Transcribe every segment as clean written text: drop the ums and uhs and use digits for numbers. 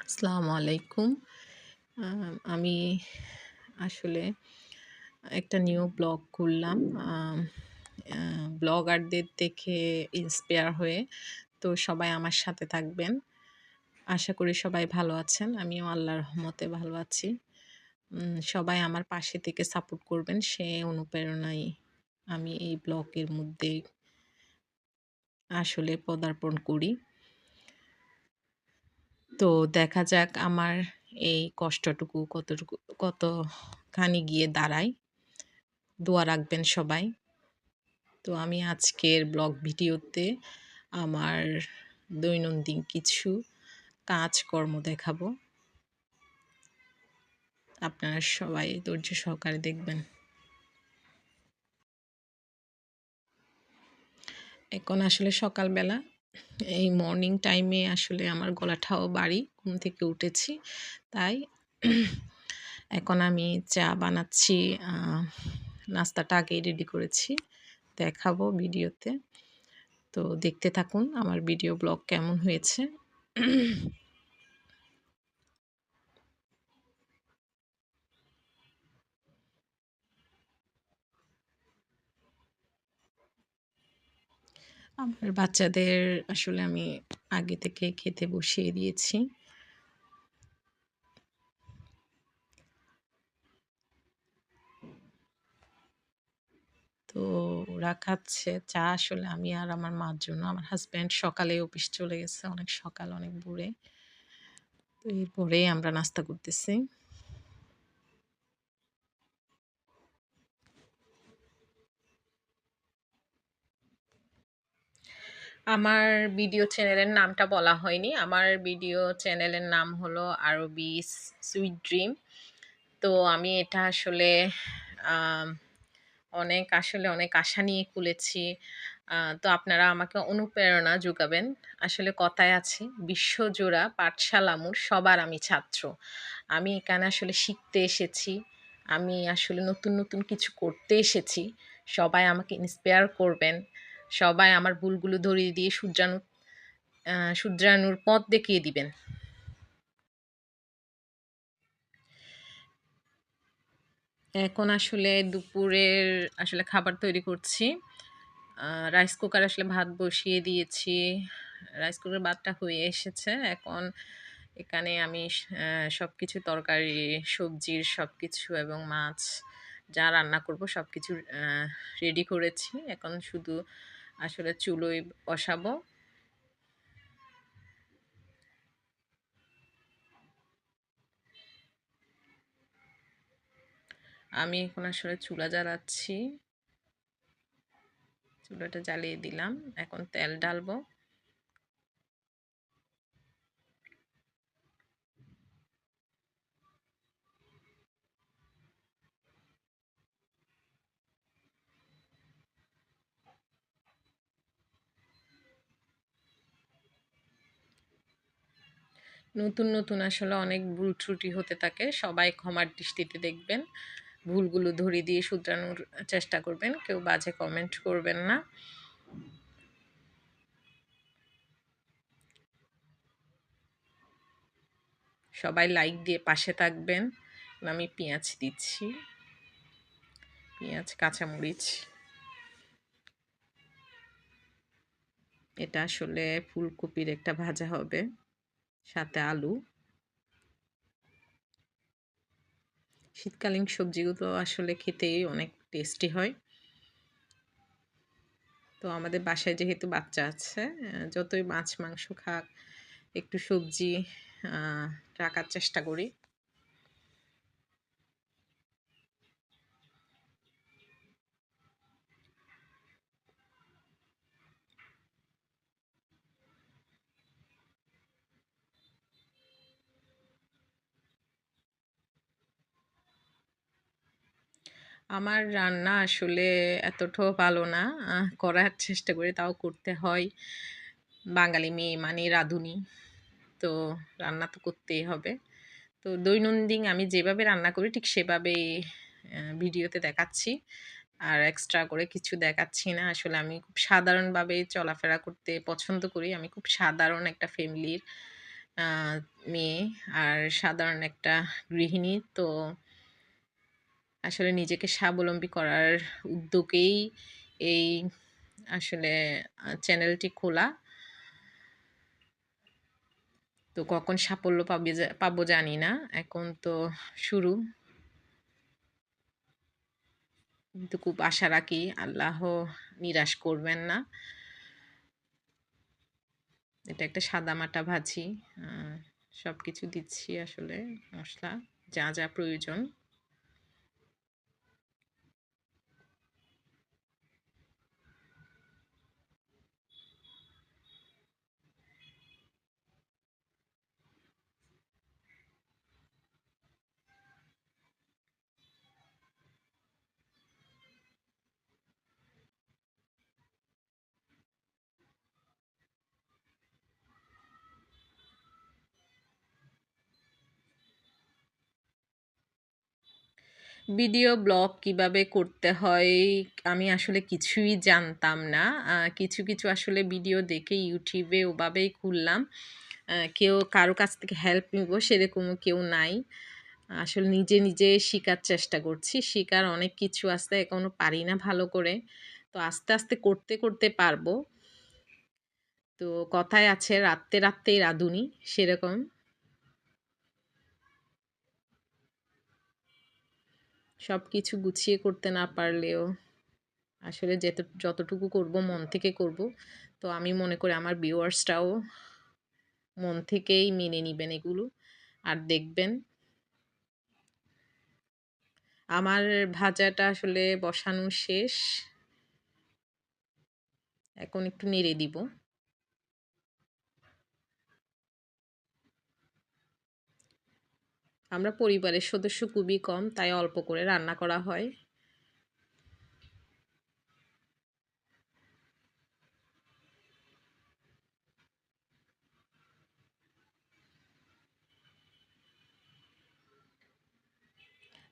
আসসালামু আলাইকুম। আ আমি আসলে একটা নিউ ব্লগ করলাম। আম আ ব্লগারদের দেখে ইন্সপায়ার হয়ে। তো সবাই আমার সাথে থাকবেন। আশা করি সবাই ভালো আছেন। আমিও আল্লাহর রহমতে ভালো আছি। সবাই আমার পাশে থেকে সাপোর্ট করবেন। সে অনুপ্রেরণায় আমি এই ব্লগের মধ্যে আসলে পদার্পণ করি। তো দেখা যাক আমার এই কষ্টটুকু কতখানি গিয়ে দাঁড়ায়। দোয়া রাখবেন সবাই। তো আমি আজকের ব্লগ ভিডিওতে আমার দৈনন্দিন কিছু কাজকর্ম দেখাবো। আপনারা সবাই ধৈর্য সহকারে দেখবেন। এখন আসলে সকালবেলা এই মর্নিং টাইমে আসলে আমার গলাটাও ভারী। ঘুম থেকে উঠেছি। তাই এখন আমি চা বানাচ্ছি। আ নাস্তাটা আগেই রেডি করেছি। দেখাবো ভিডিওতে। তো দেখতে থাকুন আমার ভিডিও ব্লগ কেমন হয়েছে। আমার বাচ্চাদের আসলে আমি আগে থেকে খেতে বসিয়ে দিয়েছি। তো ওরা খাচ্ছে চা আসলে আমি আর আমার মার জন্য। আমার হাসব্যান্ড সকালে অফিস চলে গেছে। অনেক সকাল, অনেক ভোরে। তো এরপরেই আমরা নাস্তা করতেছি। আমার ভিডিও চ্যানেলের নামটা বলা হয়নি। আমার ভিডিও চ্যানেলের নাম হলো আরবি সুইট ড্রিম। তো আমি এটা আসলে আম অনেক আশা নিয়ে খুলেছি। তো আপনারা আমাকে অনুপ্রেরণা যোগাবেন। আসলে কথায় আছে, "বিশ্বজোড়া পাঠশালা মোর সবার আমি ছাত্র।" আমি এখানে আসলে শিখতে এসেছি। আমি আসলে নতুন কিছু করতে এসেছি। সবাই আমাকে ইন্সপায়ার করবেন। সবাই আমার ভুলগুলো ধরিয়ে দিয়ে শুধরানোর পথ দেখিয়ে দিবেন। এখন আসলে দুপুরের আসলে খাবার তৈরি করছি। আ রাইস কুকারে আসলে ভাত বসিয়ে দিয়েছি। রাইস কুকারে ভাতটা হয়ে এসেছে। এখন এখানে আমি সবকিছু তরকারি, সবজির সবকিছু এবং মাছ যা রান্না করব সবকিছু রেডি করেছি। এখন শুধু আসলে চুলোয় বসাবো। আমি এখন আসলে চুলা জ্বালাচ্ছি। চুলাটা জ্বালিয়ে দিলাম। এখন তেল ঢালবো। নতুন আসলে অনেক ভুল ত্রুটি হতে থাকে। সবাই ক্ষমার দৃষ্টিতে দেখবেন। ভুলগুলো ধরিয়ে দিয়ে শুধরানোর চেষ্টা করবেন। কেউ বাজে কমেন্ট করবেন না। সবাই লাইক দিয়ে পাশে থাকবেন। আমি পেঁয়াজ দিচ্ছি। পেঁয়াজ, কাঁচামরিচ। এটা আসলে ফুলকপির একটা ভাজা হবে। সাথে আলু। শীতকালীন সবজিগুলো আসলে খেতেই অনেক টেস্টি হয়। তো আমাদের বাসায় যেহেতু বাচ্চা আছে, যতই মাছ মাংস খাক, একটু সবজি আ রাখার চেষ্টা করি। আমার রান্না আসলে এতটাও ভালো না। করার চেষ্টা করি, তাও করতে হয়। বাঙালি মেয়ে মানে রাঁধুনি। তো রান্না তো করতেই হবে। তো দৈনন্দিন আমি যেভাবে রান্না করি ঠিক সেভাবেই ভিডিওতে দেখাচ্ছি। আর এক্সট্রা করে কিছু দেখাচ্ছি না। আসলে আমি খুব সাধারণভাবে চলাফেরা করতে পছন্দ করি। আমি খুব সাধারণ একটা ফ্যামিলির মেয়ে আর সাধারণ একটা গৃহিণী। তো আসলে নিজেকে স্বাবলম্বী করার উদ্যোগেই এই আসলে চ্যানেলটি খোলা। তো কখন সাফল্য পাবো জানি না। এখন তো শুরু। কিন্তু খুব আশা রাখি আল্লাহ নিরাশ করবেন না। এটা একটা সাদামাটা ভাজি। আ সবকিছু দিচ্ছি আসলে মসলা যা, যা প্রয়োজন। ভিডিও ব্লগ কিভাবে করতে হয় আমি আসলে কিছুই জানতাম না। কিছু, কিছু আসলে ভিডিও দেখে YouTube এ ওভাবেই খুললাম। কারো কাছ থেকে হেল্প নিবো সেরকমও কেউ নাই। আসলে নিজে, নিজে শিখার চেষ্টা করছি। শিখার অনেক কিছু আছে, এখনো পারি না ভালো করে। তো আস্তে, আস্তে করতে, করতে পারবো। তো কথায় আছে রাত্তে, রাত্তেই রাঁধুনি সেরকম। সবকিছু গুছিয়ে করতে না পারলেও আসলে যতটুকু করব মন থেকে করব। তো আমি মনে করি আমার ভিউয়ার্সরাও মন থেকেই মেনে নিবেন এগুলো আর দেখবেন। আমার ভাজাটা আসলে বসানো শেষ। এখন একটু নেড়ে দিব। আমরা পরিবারের সদস্য খুবই কম, তাই অল্প করে রান্না করা হয়।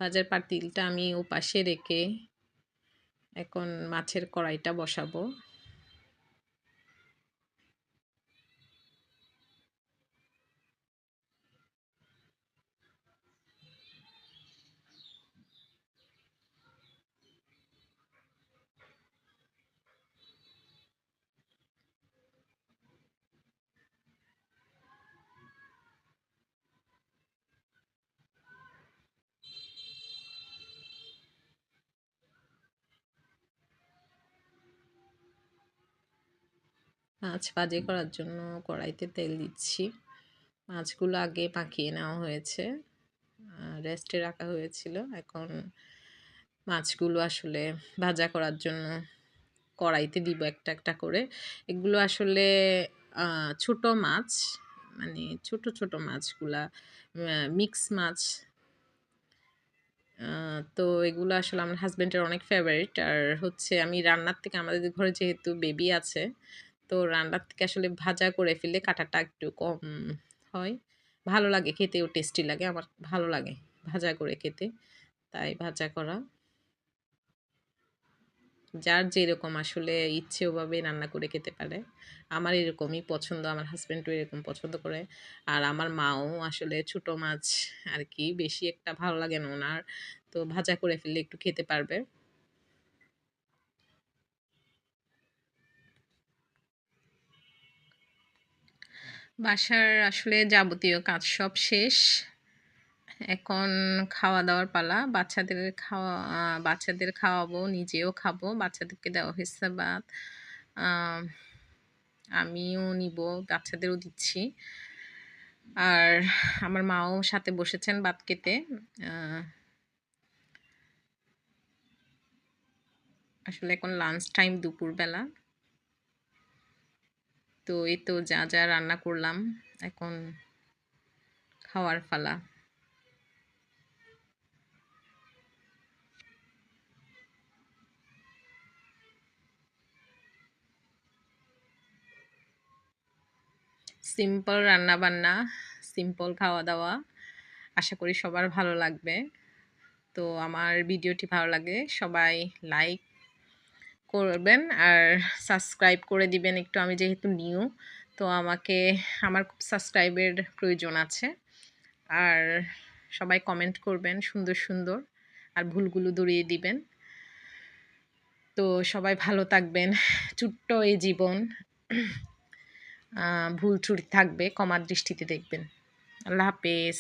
ভাজার পাতিলটা আমি ওপাশে রেখে এখন মাছের কড়াইটা বসাবো। মাছ ভাজি করার জন্য কড়াইতে তেল দিচ্ছি। মাছগুলো আগে মাখিয়ে নেওয়া হয়েছে, রেস্টে রাখা হয়েছিল। এখন মাছগুলো আসলে ভাজা করার জন্য কড়াইতে দিব একটা, একটা করে। এগুলো আসলে ছোট মাছ, মানে ছোট, ছোট মাছগুলা মিক্স মাছ। তো এগুলো আসলে আমার হাসব্যান্ডের অনেক ফেভারিট। আর হচ্ছে আমি রান্নার থেকে আমাদের ঘরে যেহেতু বেবি আছে, তো রান্নার থেকে আসলে ভাজা করে ফেললে কাঁটাটা একটু কম হয়। ভালো লাগে খেতেও টেস্টি লাগে। আমার ভালো লাগে ভাজা করে খেতে। তাই ভাজা করা। যার যেরকম আসলে ইচ্ছে ওভাবে রান্না করে খেতে পারে। আমার এরকমই পছন্দ, আমার হাসব্যান্ডও এরকম পছন্দ করে। আর আমার মাও আসলে ছোট মাছ আরকি বেশি একটা ভালো লাগে না উনার। তো ভাজা করে ফেললে একটু খেতে পারবে। বাসার আসলে যাবতীয় কাজ সব শেষ। এখন খাওয়া-দাওয়ার পালা। বাচ্চাদের খাওয়াবো, নিজেও খাবো। বাচ্চাদেরকে দেওয়া হইছে ভাত। আ আমিও নিবো, বাচ্চাদেরও দিচ্ছি। আর আমার মাও সাথে বসেছেন ভাত খেতে। আ আসলে এখন লাঞ্চ টাইম দুপুরবেলা। তো এই তো যা, যা রান্না করলাম, এখন খাওয়ার পালা। সিম্পল রান্নাবান্না, সিম্পল খাওয়া-দাওয়া। আশা করি সবার ভালো লাগবে। তো আমার ভিডিওটি ভালো লাগলে সবাই লাইক করবেন আর সাবস্ক্রাইব করে দিবেন একটু। আমি যেহেতু নিউ, তো আমার খুব সাবস্ক্রাইবের প্রয়োজন আছে। আর সবাই কমেন্ট করবেন সুন্দর, সুন্দর। আর ভুলগুলো ধরিয়ে দিবেন। তো সবাই ভালো থাকবেন। ছোট্ট এই জীবন। ভুল ত্রুটি থাকবে, ক্ষমার দৃষ্টিতে দেখবেন। আল্লাহ হাফেজ।